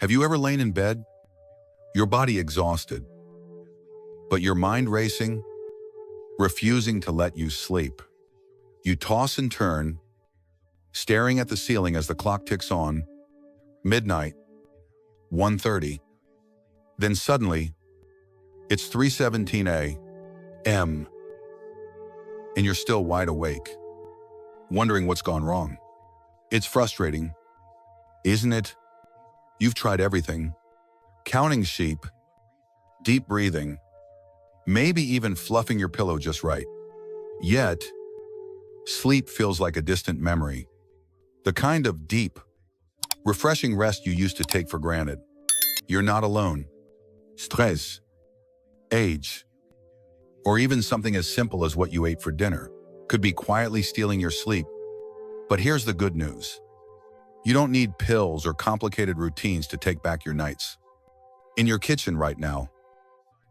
Have you ever lain in bed, your body exhausted, but your mind racing, refusing to let you sleep? You toss and turn, staring at the ceiling as the clock ticks on, midnight, 1:30. Then suddenly, it's 3:17 a.m., and you're still wide awake, wondering what's gone wrong. It's frustrating, isn't it? You've tried everything: counting sheep, deep breathing, maybe even fluffing your pillow just right. Yet, sleep feels like a distant memory, the kind of deep, refreshing rest you used to take for granted. You're not alone. Stress, age, or even something as simple as what you ate for dinner could be quietly stealing your sleep. But here's the good news. You don't need pills or complicated routines to take back your nights. In your kitchen right now,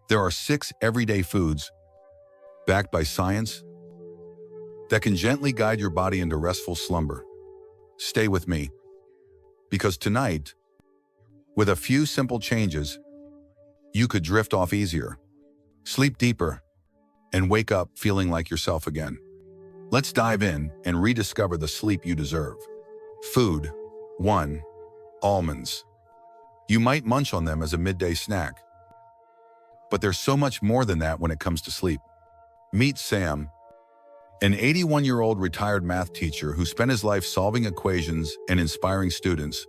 there are 6 everyday foods backed by science that can gently guide your body into restful slumber. Stay with me, because tonight, with a few simple changes, you could drift off easier, sleep deeper, and wake up feeling like yourself again. Let's dive in and rediscover the sleep you deserve. Food. 1. Almonds. You might munch on them as a midday snack, but there's so much more than that when it comes to sleep. Meet Sam, an 81-year-old retired math teacher who spent his life solving equations and inspiring students.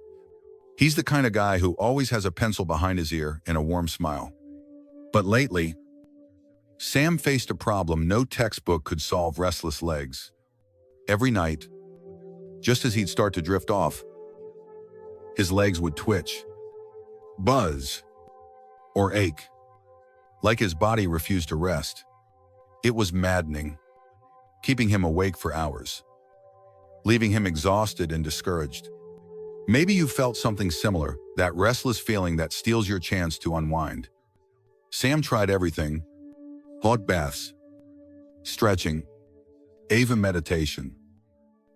He's the kind of guy who always has a pencil behind his ear and a warm smile. But lately, Sam faced a problem no textbook could solve: restless legs. Every night, just as he'd start to drift off, his legs would twitch, buzz, or ache, like his body refused to rest. It was maddening, keeping him awake for hours, leaving him exhausted and discouraged. Maybe you felt something similar, that restless feeling that steals your chance to unwind. Sam tried everything: hot baths, stretching, even meditation.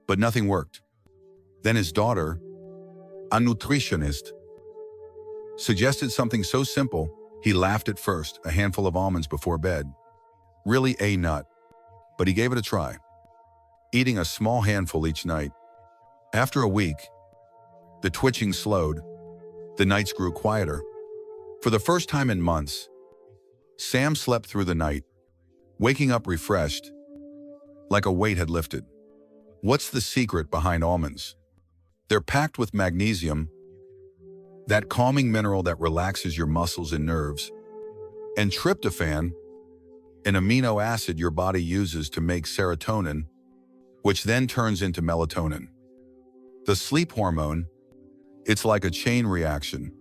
But nothing worked. Then his daughter, a nutritionist, suggested something so simple, he laughed at first: a handful of almonds before bed. Really a nut, but he gave it a try, eating a small handful each night. After a week, the twitching slowed, the nights grew quieter. For the first time in months, Sam slept through the night, waking up refreshed, like a weight had lifted. What's the secret behind almonds? They're packed with magnesium, that calming mineral that relaxes your muscles and nerves, and tryptophan, an amino acid your body uses to make serotonin, which then turns into melatonin, the sleep hormone. It's like a chain reaction.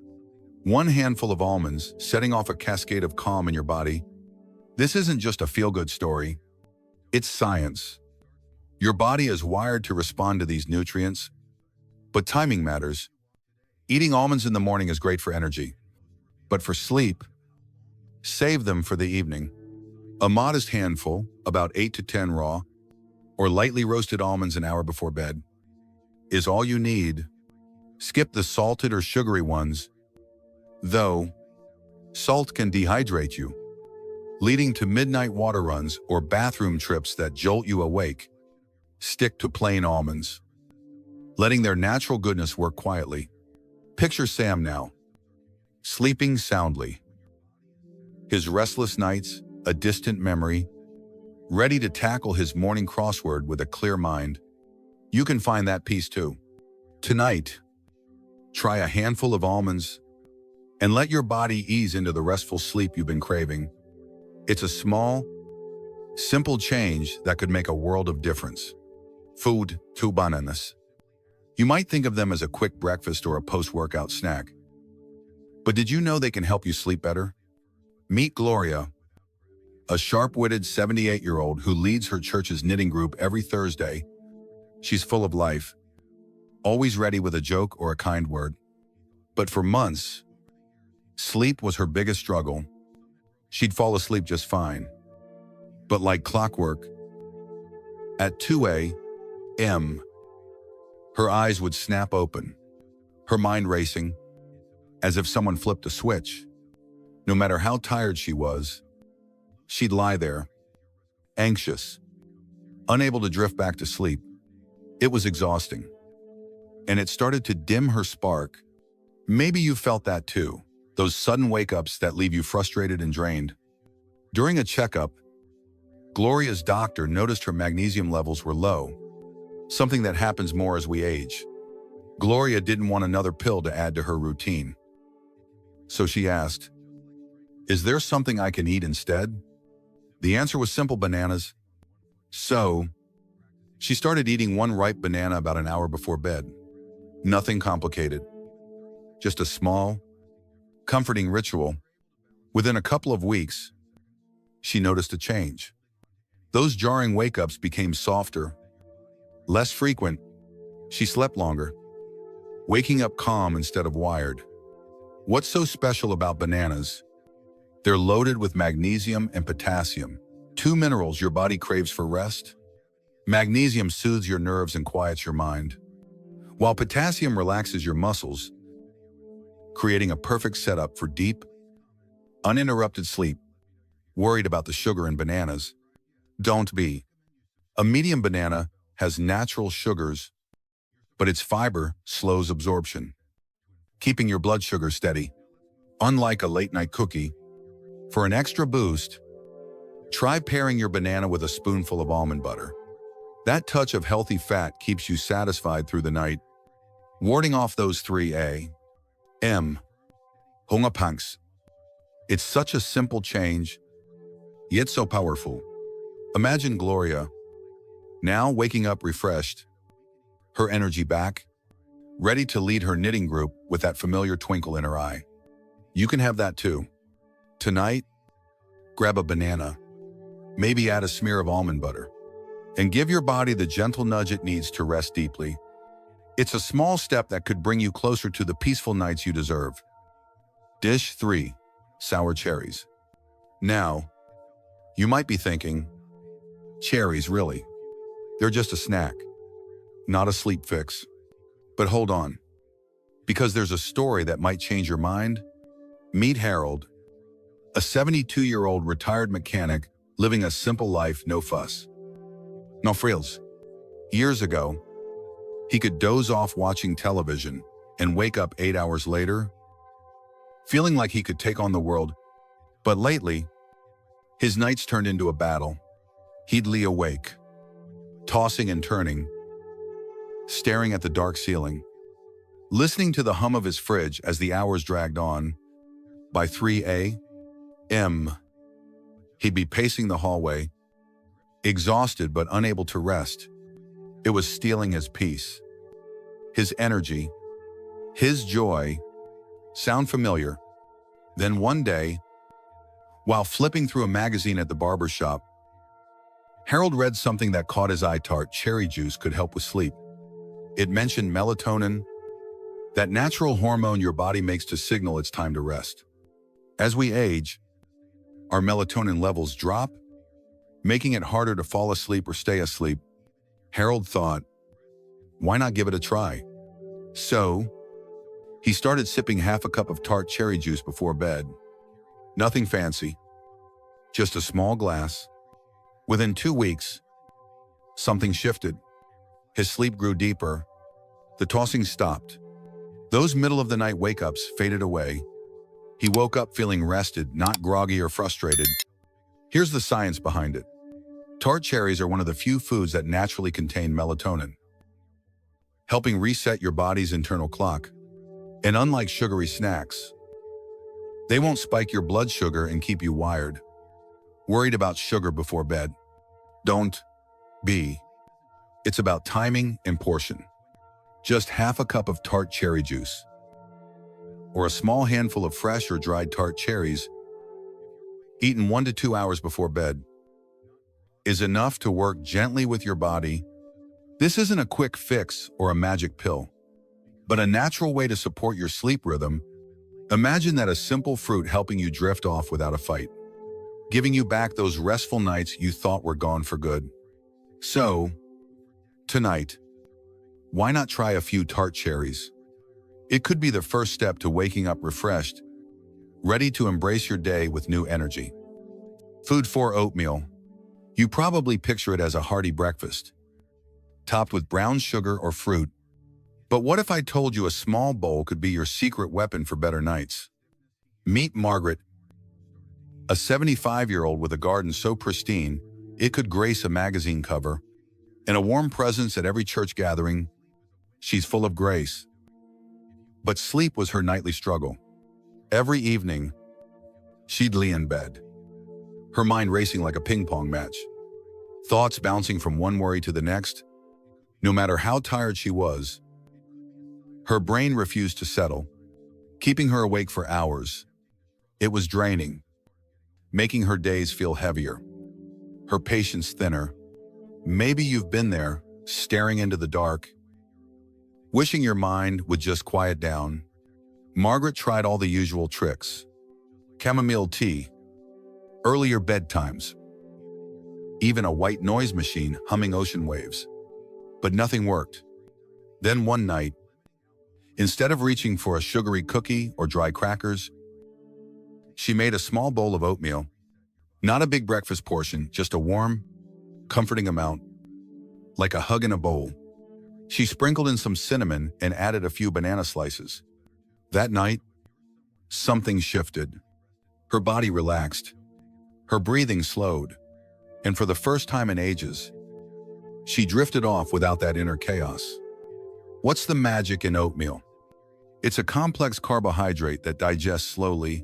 One handful of almonds setting off a cascade of calm in your body. This isn't just a feel-good story. It's science. Your body is wired to respond to these nutrients, but timing matters. Eating almonds in the morning is great for energy, but for sleep, save them for the evening. A modest handful, about 8 to 10 raw or lightly roasted almonds an hour before bed, is all you need. Skip the salted or sugary ones, though salt can dehydrate you, leading to midnight water runs or bathroom trips that jolt you awake. Stick to plain almonds, letting their natural goodness work quietly. Picture Sam now, sleeping soundly, his restless nights a distant memory, ready to tackle his morning crossword with a clear mind. You can find that peace too. Tonight, try a handful of almonds and let your body ease into the restful sleep you've been craving. It's a small, simple change that could make a world of difference. Food. 2 bananas. You might think of them as a quick breakfast or a post-workout snack. But did you know they can help you sleep better? Meet Gloria, a sharp-witted 78-year-old who leads her church's knitting group every Thursday. She's full of life, always ready with a joke or a kind word. But for months, sleep was her biggest struggle. She'd fall asleep just fine. But like clockwork, at 2 a.m., her eyes would snap open, her mind racing, as if someone flipped a switch. No matter how tired she was, she'd lie there, anxious, unable to drift back to sleep. It was exhausting, and it started to dim her spark. Maybe you felt that too, those sudden wake-ups that leave you frustrated and drained. During a checkup, Gloria's doctor noticed her magnesium levels were low, something that happens more as we age. Gloria didn't want another pill to add to her routine. So she asked, "Is there something I can eat instead?" The answer was simple: bananas. So, she started eating one ripe banana about an hour before bed. Nothing complicated. Just a small, comforting ritual. Within a couple of weeks, she noticed a change. Those jarring wake-ups became softer, less frequent. She slept longer, waking up calm instead of wired. What's so special about bananas? They're loaded with magnesium and potassium, two minerals your body craves for rest. Magnesium soothes your nerves and quiets your mind, while potassium relaxes your muscles, creating a perfect setup for deep, uninterrupted sleep. Worried about the sugar in bananas? Don't be. A medium banana has natural sugars, but its fiber slows absorption, keeping your blood sugar steady. Unlike a late-night cookie, for an extra boost, try pairing your banana with a spoonful of almond butter. That touch of healthy fat keeps you satisfied through the night, warding off those 3 a.m. hungerpangs. It's such a simple change, yet so powerful. Imagine Gloria, now waking up refreshed, her energy back, ready to lead her knitting group with that familiar twinkle in her eye. You can have that too. Tonight, grab a banana, maybe add a smear of almond butter, and give your body the gentle nudge it needs to rest deeply. It's a small step that could bring you closer to the peaceful nights you deserve. Dish 3. Sour cherries. Now, you might be thinking, cherries, really? They're just a snack, not a sleep fix. But hold on, because there's a story that might change your mind. Meet Harold, a 72-year-old retired mechanic living a simple life, no fuss, no frills. Years ago, he could doze off watching television and wake up 8 hours later, feeling like he could take on the world. But lately, his nights turned into a battle. He'd lie awake, tossing and turning, staring at the dark ceiling, listening to the hum of his fridge as the hours dragged on. By 3 a.m., he'd be pacing the hallway, exhausted but unable to rest. It was stealing his peace, his energy, his joy. Sound familiar? Then one day, while flipping through a magazine at the barber shop, Harold read something that caught his eye. Tart cherry juice could help with sleep. It mentioned melatonin, that natural hormone your body makes to signal it's time to rest. As we age, our melatonin levels drop, making it harder to fall asleep or stay asleep. Harold thought, why not give it a try? So, he started sipping half a cup of tart cherry juice before bed. Nothing fancy, just a small glass. Within 2 weeks, something shifted. His sleep grew deeper. The tossing stopped. Those middle-of-the-night wake-ups faded away. He woke up feeling rested, not groggy or frustrated. Here's the science behind it. Tart cherries are one of the few foods that naturally contain melatonin, helping reset your body's internal clock. And unlike sugary snacks, they won't spike your blood sugar and keep you wired. Worried about sugar before bed? Don't be. It's about timing and portion. Just half a cup of tart cherry juice, or a small handful of fresh or dried tart cherries, eaten 1 to 2 hours before bed, is enough to work gently with your body. This isn't a quick fix or a magic pill, but a natural way to support your sleep rhythm. Imagine that: a simple fruit helping you drift off without a fight, giving you back those restful nights you thought were gone for good. So, tonight, why not try a few tart cherries? It could be the first step to waking up refreshed, ready to embrace your day with new energy. Food 4. Oatmeal. You probably picture it as a hearty breakfast, topped with brown sugar or fruit. But what if I told you a small bowl could be your secret weapon for better nights? Meet Margaret, a 75-year-old with a garden so pristine, it could grace a magazine cover, and a warm presence at every church gathering. She's full of grace. But sleep was her nightly struggle. Every evening, she'd lie in bed, her mind racing like a ping-pong match, thoughts bouncing from one worry to the next. No matter how tired she was, her brain refused to settle, keeping her awake for hours. It was draining, making her days feel heavier, her patience thinner. Maybe you've been there, staring into the dark, wishing your mind would just quiet down. Margaret tried all the usual tricks: chamomile tea, earlier bedtimes, even a white noise machine humming ocean waves. But nothing worked. Then one night, instead of reaching for a sugary cookie or dry crackers, she made a small bowl of oatmeal. Not a big breakfast portion, just a warm, comforting amount, like a hug in a bowl. She sprinkled in some cinnamon and added a few banana slices. That night, something shifted. Her body relaxed, her breathing slowed, and for the first time in ages, she drifted off without that inner chaos. What's the magic in oatmeal? It's a complex carbohydrate that digests slowly,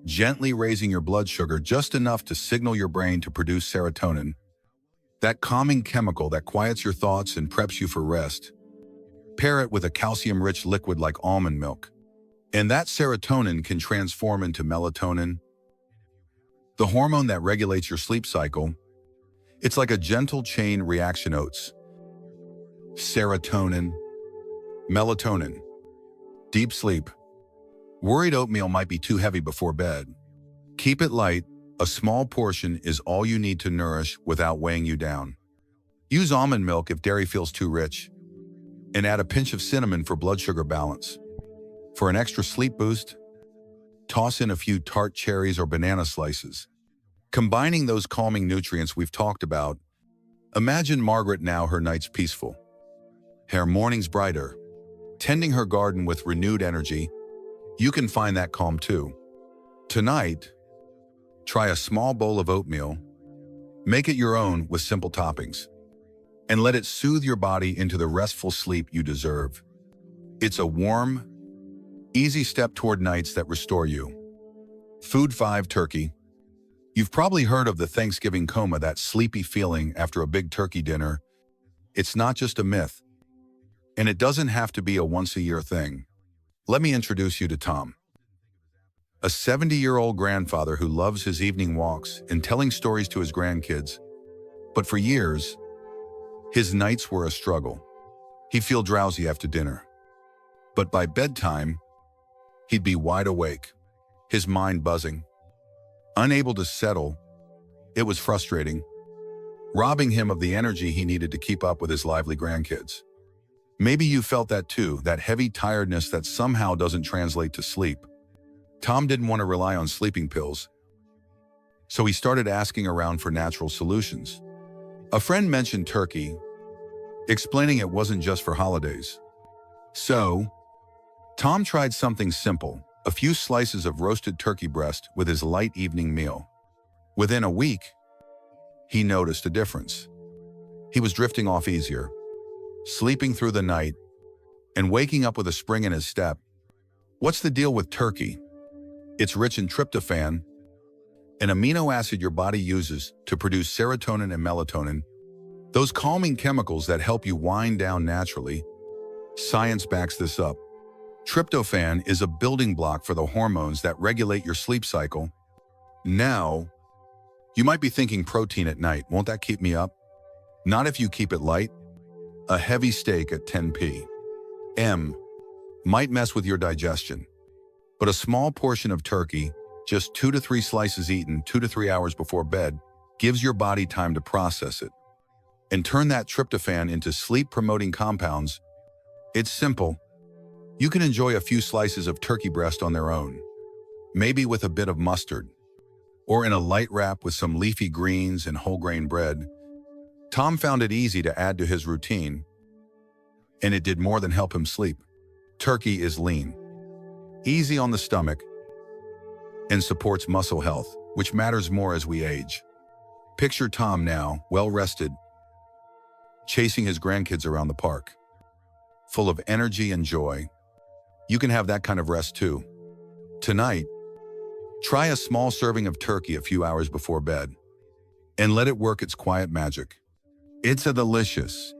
gently raising your blood sugar just enough to signal your brain to produce serotonin, that calming chemical that quiets your thoughts and preps you for rest. Pair it with a calcium-rich liquid like almond milk, and that serotonin can transform into melatonin, the hormone that regulates your sleep cycle. It's like a gentle chain reaction. Oats, serotonin, melatonin, deep sleep. Worried oatmeal might be too heavy before bed. Keep it light. A small portion is all you need to nourish without weighing you down. Use almond milk if dairy feels too rich, and add a pinch of cinnamon for blood sugar balance. For an extra sleep boost, toss in a few tart cherries or banana slices. Combining those calming nutrients we've talked about, imagine Margaret now, her nights peaceful, her mornings brighter, tending her garden with renewed energy. You can find that calm too. Tonight, try a small bowl of oatmeal, make it your own with simple toppings, and let it soothe your body into the restful sleep you deserve. It's a warm, easy step toward nights that restore you. Food 5. Turkey. You've probably heard of the Thanksgiving coma, that sleepy feeling after a big turkey dinner. It's not just a myth, and it doesn't have to be a once-a-year thing. Let me introduce you to Tom, a 70-year-old grandfather who loves his evening walks and telling stories to his grandkids. But for years, his nights were a struggle. He'd feel drowsy after dinner, but by bedtime, he'd be wide awake, his mind buzzing, unable to settle. It was frustrating, robbing him of the energy he needed to keep up with his lively grandkids. Maybe you felt that too, that heavy tiredness that somehow doesn't translate to sleep. Tom didn't want to rely on sleeping pills, so he started asking around for natural solutions. A friend mentioned turkey, explaining it wasn't just for holidays. So, Tom tried something simple: a few slices of roasted turkey breast with his light evening meal. Within a week, he noticed a difference. He was drifting off easier, sleeping through the night, and waking up with a spring in his step. What's the deal with turkey? It's rich in tryptophan, an amino acid your body uses to produce serotonin and melatonin, those calming chemicals that help you wind down naturally. Science backs this up. Tryptophan is a building block for the hormones that regulate your sleep cycle. Now, you might be thinking, protein at night, won't that keep me up? Not if you keep it light. A heavy steak at 10 p.m. might mess with your digestion, but a small portion of turkey, just 2 to 3 slices eaten 2 to 3 hours before bed, gives your body time to process it and turn that tryptophan into sleep-promoting compounds. It's simple, You can enjoy a few slices of turkey breast on their own, maybe with a bit of mustard, or in a light wrap with some leafy greens and whole grain bread. Tom found it easy to add to his routine, and it did more than help him sleep. Turkey is lean, easy on the stomach, and supports muscle health, which matters more as we age. Picture Tom now, well-rested, chasing his grandkids around the park, full of energy and joy. You can have that kind of rest too. Tonight, try a small serving of turkey a few hours before bed, and let it work its quiet magic. It's a delicious,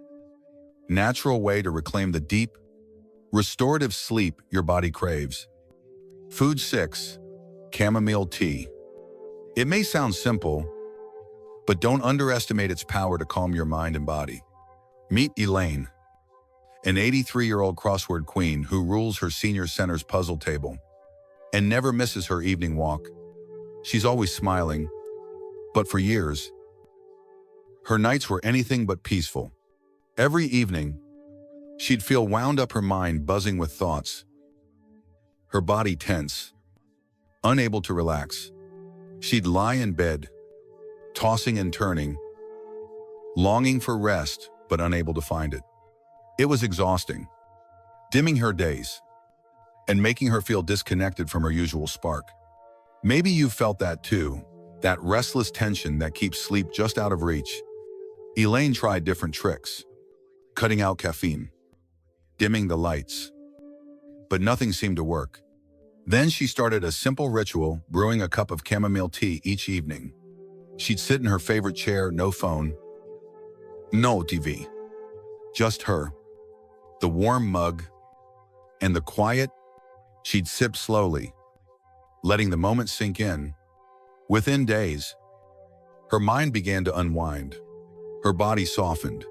natural way to reclaim the deep, restorative sleep your body craves. Food 6, chamomile tea. It may sound simple, but don't underestimate its power to calm your mind and body. Meet Elaine, an 83-year-old crossword queen who rules her senior center's puzzle table and never misses her evening walk. She's always smiling, but for years, her nights were anything but peaceful. Every evening, she'd feel wound up, her mind buzzing with thoughts, her body tense, unable to relax. She'd lie in bed, tossing and turning, longing for rest but unable to find it. It was exhausting, dimming her days and making her feel disconnected from her usual spark. Maybe you've felt that too, that restless tension that keeps sleep just out of reach. Elaine tried different tricks, cutting out caffeine, dimming the lights, but nothing seemed to work. Then she started a simple ritual, brewing a cup of chamomile tea each evening. She'd sit in her favorite chair, no phone, no TV, just her, the warm mug, and the quiet. She'd sip slowly, letting the moment sink in. Within days, her mind began to unwind, her body softened,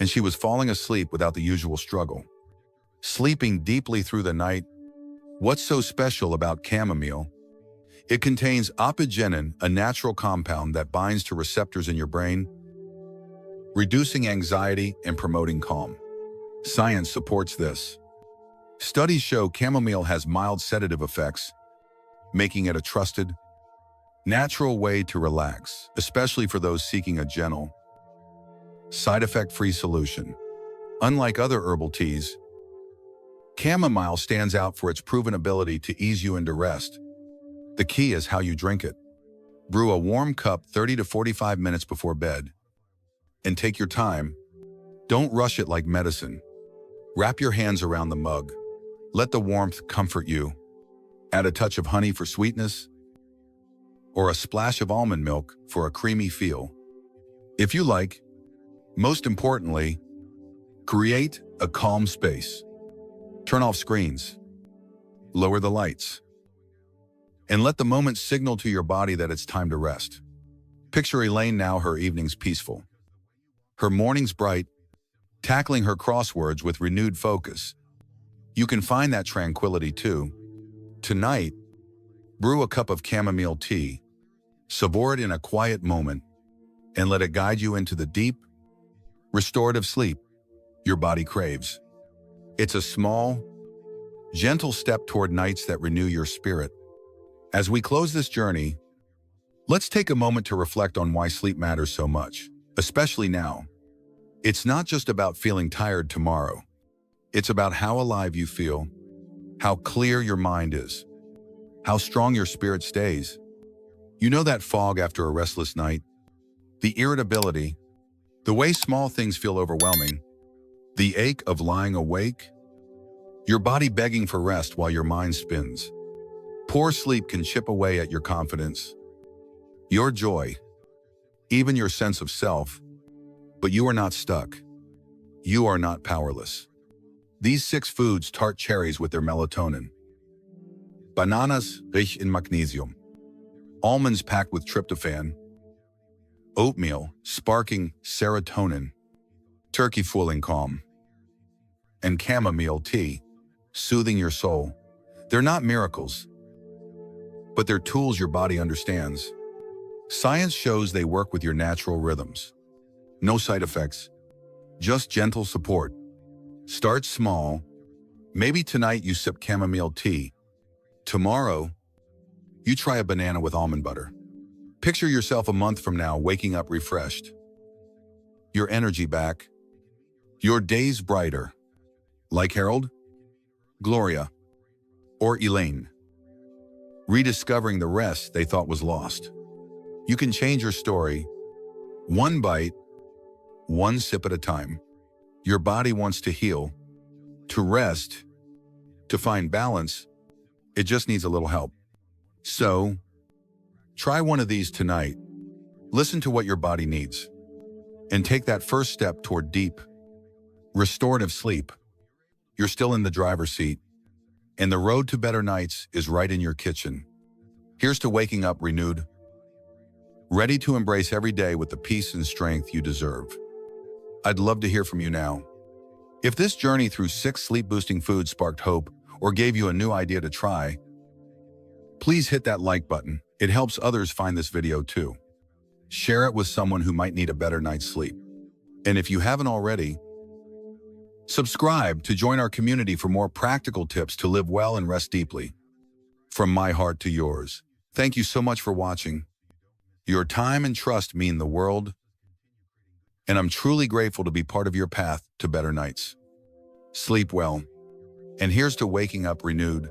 and she was falling asleep without the usual struggle. Sleeping deeply through the night. What's so special about chamomile? It contains apigenin, a natural compound that binds to receptors in your brain, reducing anxiety and promoting calm. Science supports this. Studies show chamomile has mild sedative effects, making it a trusted, natural way to relax, especially for those seeking a gentle, side effect-free solution. Unlike other herbal teas, chamomile stands out for its proven ability to ease you into rest. The key is how you drink it. Brew a warm cup 30 to 45 minutes before bed. And take your time. Don't rush it like medicine. Wrap your hands around the mug. Let the warmth comfort you. Add a touch of honey for sweetness, or a splash of almond milk for a creamy feel. If you like, most importantly, create a calm space. Turn off screens, lower the lights, and let the moment signal to your body that it's time to rest. Picture Elaine now, her evenings peaceful, her mornings bright, tackling her crosswords with renewed focus. You can find that tranquility too. Tonight, brew a cup of chamomile tea, savor it in a quiet moment, and let it guide you into the deep, restorative sleep your body craves. It's a small, gentle step toward nights that renew your spirit. As we close this journey, let's take a moment to reflect on why sleep matters so much, especially now. It's not just about feeling tired tomorrow. It's about how alive you feel, how clear your mind is, how strong your spirit stays. You know that fog after a restless night? The irritability, the way small things feel overwhelming, the ache of lying awake, your body begging for rest while your mind spins. Poor sleep can chip away at your confidence, your joy, even your sense of self. But you are not stuck. You are not powerless. These 6 foods: tart cherries with their melatonin, bananas rich in magnesium, almonds packed with tryptophan, oatmeal sparking serotonin, turkey fueling calm, and chamomile tea soothing your soul. They're not miracles, but they're tools your body understands. Science shows they work with your natural rhythms. No side effects, just gentle support. Start small, Maybe tonight you sip chamomile tea. Tomorrow, you try a banana with almond butter. Picture yourself a month from now waking up refreshed. Your energy back. Your days brighter. Like Harold, Gloria, or Elaine. Rediscovering the rest they thought was lost. You can change your story, one bite, one sip at a time. Your body wants to heal, to rest, to find balance. It just needs a little help. So, try one of these tonight. Listen to what your body needs. And take that first step toward deep, restorative sleep. You're still in the driver's seat, and the road to better nights is right in your kitchen. Here's to waking up renewed, ready to embrace every day with the peace and strength you deserve. I'd love to hear from you now. If this journey through 6 sleep-boosting foods sparked hope or gave you a new idea to try, please hit that like button. It helps others find this video too. Share it with someone who might need a better night's sleep. And if you haven't already, subscribe to join our community for more practical tips to live well and rest deeply. From my heart to yours, thank you so much for watching. Your time and trust mean the world, and I'm truly grateful to be part of your path to better nights. Sleep well, and here's to waking up renewed,